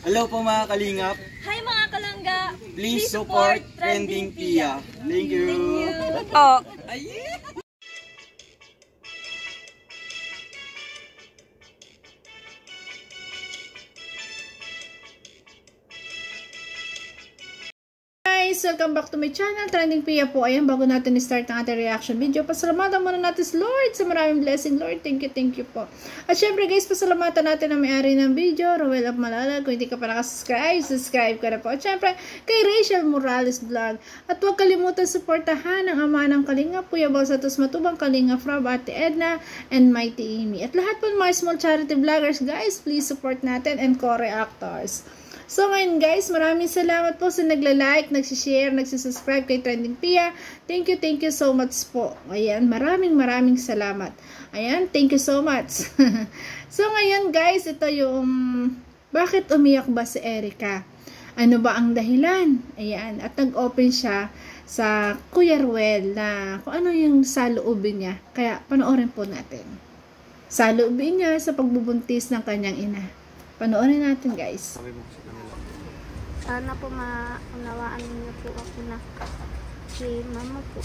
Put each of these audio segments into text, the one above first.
Hello po mga kalingap. Hi mga kalangga. Please support Trending Pia. Thank you. Oh. Guys, welcome back to my channel, Trending Pia po. Ayan, bago natin i-start ang ating reaction video, pasalamatan muna natin sa Lord sa maraming blessing. Lord, thank you po. At syempre guys, pasalamatan natin ang may-ari ng video, Roel of Malala. Kung hindi ka pa nakasubscribe, subscribe ka na po. At syempre, kay Rachel Morales Vlog. At huwag kalimutan supportahan ang ama ng Kalingap, Kuya Balsatos Matubang, Kalingap Rob, Ate Edna, and Mighty Amy. At lahat po ng mga small charity vloggers, guys, please support natin and co-reactors. So ngayon guys, maraming salamat po sa nagla-like, nagsishare, nagsisubscribe kay Trending Pia. Thank you so much po. Ayan, maraming salamat. Ayan, thank you so much. So ngayon guys, ito yung bakit umiyak ba si Erica? Ano ba ang dahilan? Ayan, at nag-open siya sa Kuya Ruel na kung ano yung saloobin niya. Kaya panoorin po natin. Saloobin niya sa pagbubuntis ng kanyang ina. Panoorin natin guys. Sana po maunawaan niyo po ako na si mama po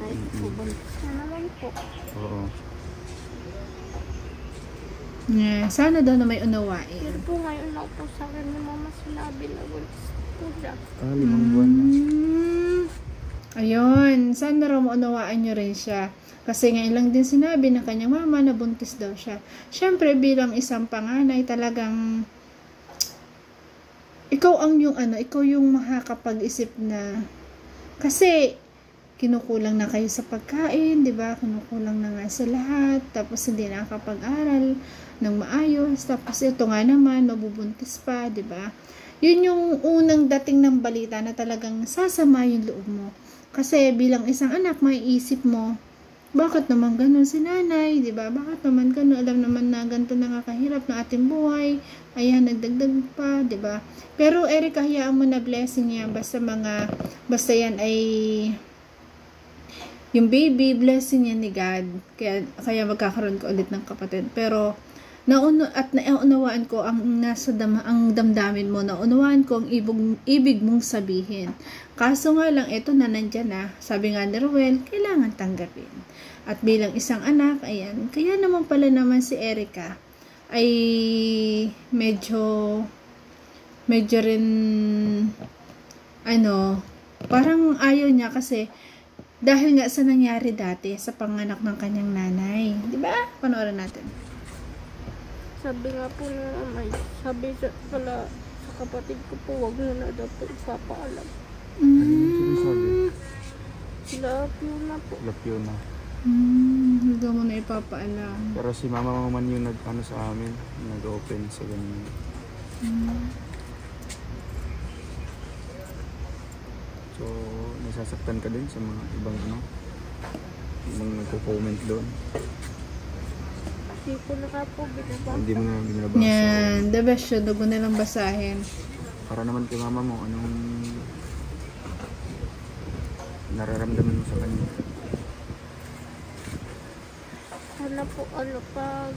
ay buntis na naman po. Oo. Yeah, sana daw na may unawain. Pero po ngayon lang po sa akin ni mama sinabi na buntis po siya. 5 buwan na. Ayun, sana raw maunawaan nyo rin siya. Kasi ngayon lang din sinabi ng kanyang mama na buntis daw siya. Siyempre bilang isang panganay talagang ikaw yung makakapag-isip na kasi kinukulang na kayo sa pagkain, 'di ba? Kinukulang na nga sa lahat, tapos hindi nakakapag-aral ng maayos, tapos ito nga naman mabubuntis pa, 'di ba? Yun yung unang dating ng balita na talagang sasama yung loob mo. Kasi bilang isang anak, maiisip mo, bakit naman ganun si nanay, di ba? Bakit naman ganun? Alam naman na ganito nakakahirap na ating buhay. Ayan, nagdagdag pa, di ba? Pero Erica, hayaan mo na blessing yan. Basta yan ay yung baby, blessing yan ni God. Kaya magkakaroon ko ulit ng kapatid. Pero naunawaan ko ang ang damdamin mo, naunawaan ko ang ibig mong sabihin. Kaso nga lang, ito na nandyan na. Sabi nga ni Roel, kailangan tanggapin. At bilang isang anak, ayan, kaya naman pala naman si Erica ay medyo rin parang ayaw niya kasi dahil nga sa nangyari dati sa panganak ng kanyang nanay. Di ba? Panoorin natin. Sabi nga po na may sabi pala sa kapatid ko po wag na daw po ipapaalam. Love you na po. Love you na. Hindi mo na ipapaalam. Pero si mama man yung sa amin, nag-open sa ganyan. So, nasasaktan ka din sa mga ibang nagko-comment doon. Hindi ko na po binabasa. Hindi mo na binabasa. Yan, the best yun. Huwag mo na lang basahin. Para naman kay mama mo, anong nararamdaman mo sa kanya? Sana po pag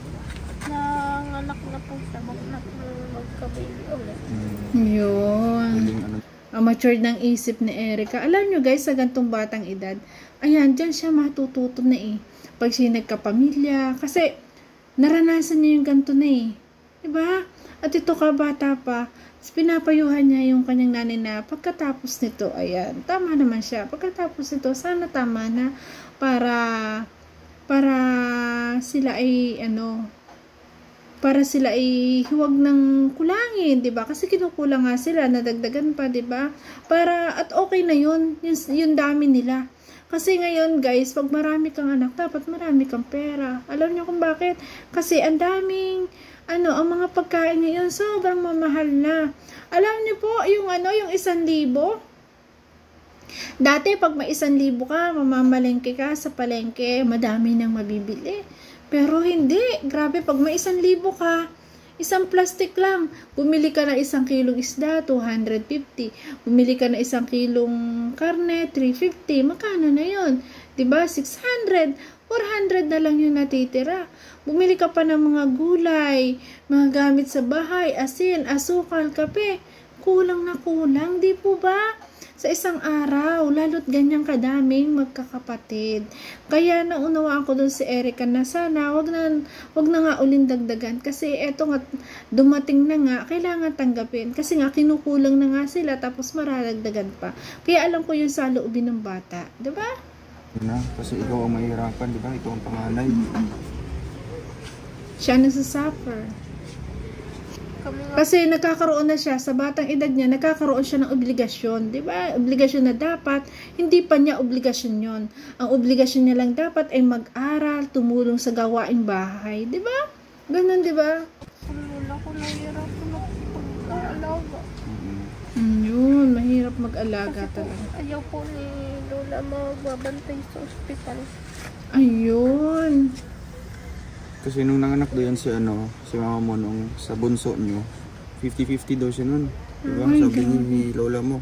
nanganak na po siya, magka-baby ulit. Yun. Ang matured ng isip ni Erica. Alam nyo guys, sa gantong batang edad, ayan, dyan siya matututo na pag siya nagkapamilya. Kasi, naranasan niya yung ganito na diba? At ito ka, bata pa, pinapayuhan niya yung kanyang nanay na pagkatapos nito, ayan, tama naman siya. Pagkatapos nito, sana tama na para sila ay huwag nang kulangin, 'di ba? Kasi kinukulang nga sila, nadagdagan pa, 'di ba? At okay na 'yun, yung dami nila. Kasi ngayon, guys, pag marami kang anak, dapat marami kang pera. Alam niyo kung bakit? Kasi ang daming ang mga pagkain ngayon sobrang mamahal na. Alam niyo po, yung 1,000. Dati, pag may 1,000 ka, mamamalengke ka sa palengke, madami nang mabibili. Pero hindi. Grabe, pag may 1,000 ka, isang plastic lang. Bumili ka ng 1 kilong isda, 250. Bumili ka ng 1 kilong karne, 350. Magkano na yun? Diba? 600. 400 na lang yung natitira. Bumili ka pa ng mga gulay, mga gamit sa bahay, asin, asukal, kape. Kulang na kulang, di po ba? Sa isang araw, lalo't ganyang kadaming magkakapatid. Kaya naunawaan ko dun si Erica na sana wag na nga uling dagdagan kasi eto nga dumating na nga, kailangan tanggapin kasi nga kinukulang na nga sila tapos mararagdagan pa. Kaya alam ko yung sa loobin ng bata, 'di ba? Kasi ikaw ang mahirapan, di ba? Ikaw ang panganay. Siya nagsasuffer. Kasi nagkakaroon na siya, sa batang edad niya, nagkakaroon siya ng obligasyon. Diba? Obligasyon na dapat, hindi pa niya obligasyon yon. Ang obligasyon niya lang dapat ay mag-aral, tumulong sa gawaing bahay. Diba? Ganun, diba? Ang lola ko nahihirap ko na pag-aalaga. Yun, mahirap mag-alaga talaga. Ayaw po ni lola magbabantay sa ospital. Ayun. Kasi nung nanganak doon si mama mo nung sa bunso nyo, 50-50 daw siya nun. Diba? Sabi ni lola mo.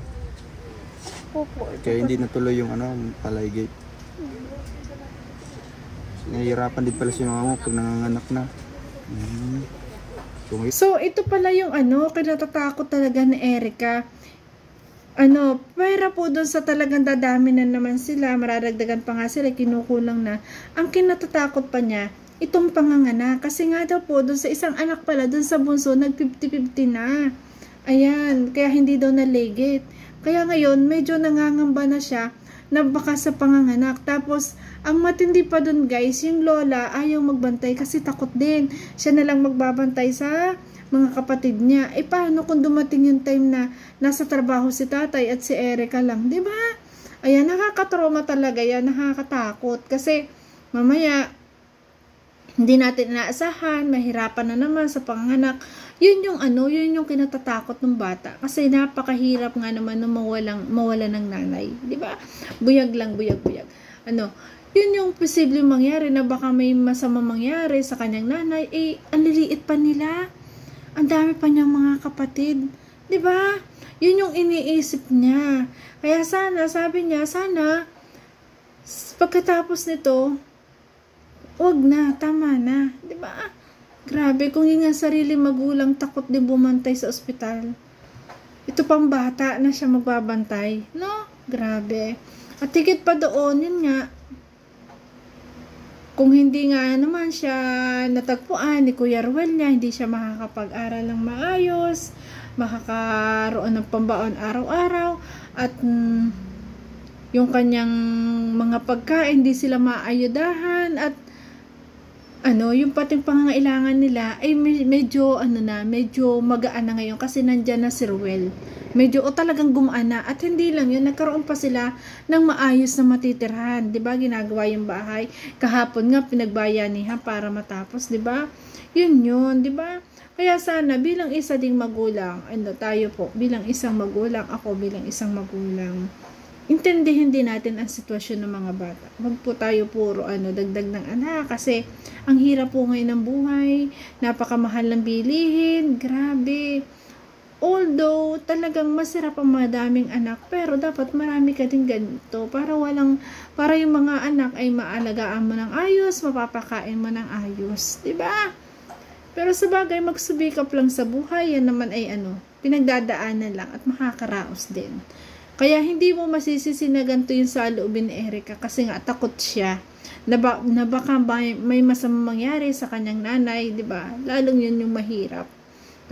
Opo. Kaya hindi natuloy yung palaygate. Nahihirapan din pala si mama mo pag nanganganak na. So, ito pala yung kinatatakot talaga ni Erica. Pera po doon sa talagang dadami na naman sila, mararagdagan pa nga sila, kinukulang na. Ang kinatatakot pa niya, itong panganganak. Kasi nga daw po, doon sa isang anak pala, doon sa bunso, nag 50-50 na. Ayan, kaya hindi daw naligit. Kaya ngayon, medyo nangangamba na siya na baka sa panganganak. Tapos, ang matindi pa doon guys, yung lola ayaw magbantay kasi takot din. Siya na lang magbabantay sa mga kapatid niya. Paano kung dumating yung time na nasa trabaho si tatay at si Erica lang, di ba? Ayan, nakakatrauma talaga yan, nakakatakot. Kasi, mamaya, hindi natin inaasahan, mahirapan na naman sa panganak. Yun yung kinatatakot ng bata. Kasi napakahirap nga naman nung mawala ng nanay. Di ba? Buyag lang, buyag. Yun yung posibleng mangyari na baka may masama mangyari sa kanyang nanay. Ang liliit pa nila. Ang dami pa niyang mga kapatid. Di ba? Yun yung iniisip niya. Kaya sabi niya, pagkatapos nito, wag na, tama na. Diba? Grabe, kung yung sarili magulang takot din bumantay sa ospital. Ito pang bata na siya magbabantay. No? Grabe. At higit pa doon, yun nga, kung hindi nga naman siya natagpuan ni Kuya Ruel niya, hindi siya makakapag-aral ng maayos, makakaroon ng pambaon araw-araw, at yung kanyang mga pagkain, hindi sila maayudahan, at yung pating pangangailangan nila ay medyo magaan na ngayon kasi nandyan na si Ruel. Medyo talagang gumaan na, at hindi lang yun, nagkaroon pa sila ng maayos na matitirhan. 'Di ba? Ginagawa yung bahay. Kahapon nga pinagbayanihan para matapos, 'di ba? Yun, 'di ba? Kaya sana bilang isa ding magulang, tayo po bilang isang magulang, ako bilang isang magulang, intindihin din natin ang sitwasyon ng mga bata. Wag po tayo puro dagdag ng anak kasi ang hirap po ngayon ng buhay, napakamahal ng bilihin, grabe. Although talagang masarap ang madaming anak, pero dapat marami ka din ganito para yung mga anak ay maalagaan mo ng ayos, mapapakain mo ng ayos, 'di ba? Pero sa bagay magsubikap lang sa buhay, yan naman ay pinagdadaanan lang at makakaraos din. Kaya hindi mo masisisi na ganito yung saloobin ni Erica kasi nga takot siya na baka may masamang mangyari sa kanyang nanay, di ba? Lalong yun yung mahirap.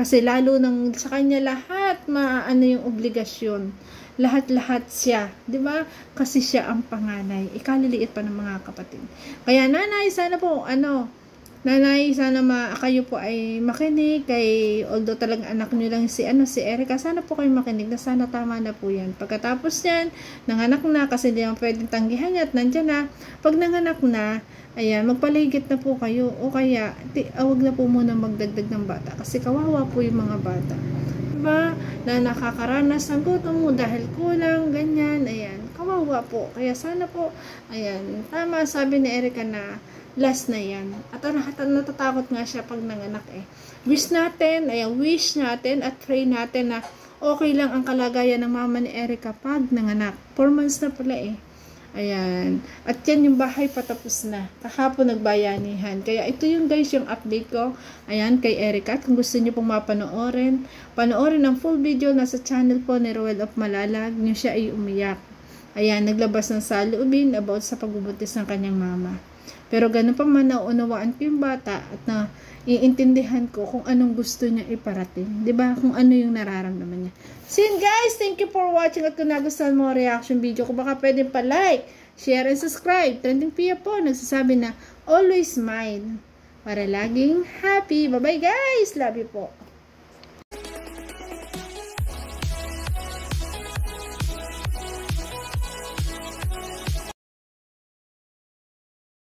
Kasi lalo nang sa kanya lahat yung obligasyon. Lahat-lahat siya, di ba? Kasi siya ang panganay. Ikaliliit pa ng mga kapatid. Kaya nanay, sana po Nanay, sana kayo po ay makinig although talagang anak niyo lang si Erica, sana po kayo makinig na sana tama na po yan. Pagkatapos yan, nanganak na kasi hindi naman pwedeng tanggihan at nandyan na. Pag nanganak na, ayan, magpaligid na po kayo o kaya, wag na po muna magdagdag ng bata kasi kawawa po yung mga bata. Diba? Na nakakaranas ng gutom mo dahil kulang, ganyan, ayan, kawawa po. Kaya sana po, ayan, tama sabi ni Erica na last na yan. At natatakot nga siya pag nanganak Wish natin at pray natin na okay lang ang kalagayan ng mama ni Erica pag nanganak. 4 months na pala Ayan. At yan yung bahay patapos na. Kahapon nagbayanihan. Kaya ito yung guys yung update ko. Ayan kay Erica. Kung gusto niyo pong mapanoorin, panoorin ang full video. Nasa channel po ni Roel of Malalag. Niyo siya ay umiyak. Ayan, naglabas ng saloobin about sa pagbubuntis ng kanyang mama. Pero ganun pa man, naunawaan ko yung bata at na iintindihan ko kung anong gusto niya iparating. 'Di ba? Kung ano yung nararamdaman niya. So yun guys, thank you for watching at kung nagustuhan mo ang reaction video ko, baka pwede pa like, share, and subscribe. Trending Pia po, nagsasabi na always smile para laging happy. Bye bye guys! Love you po.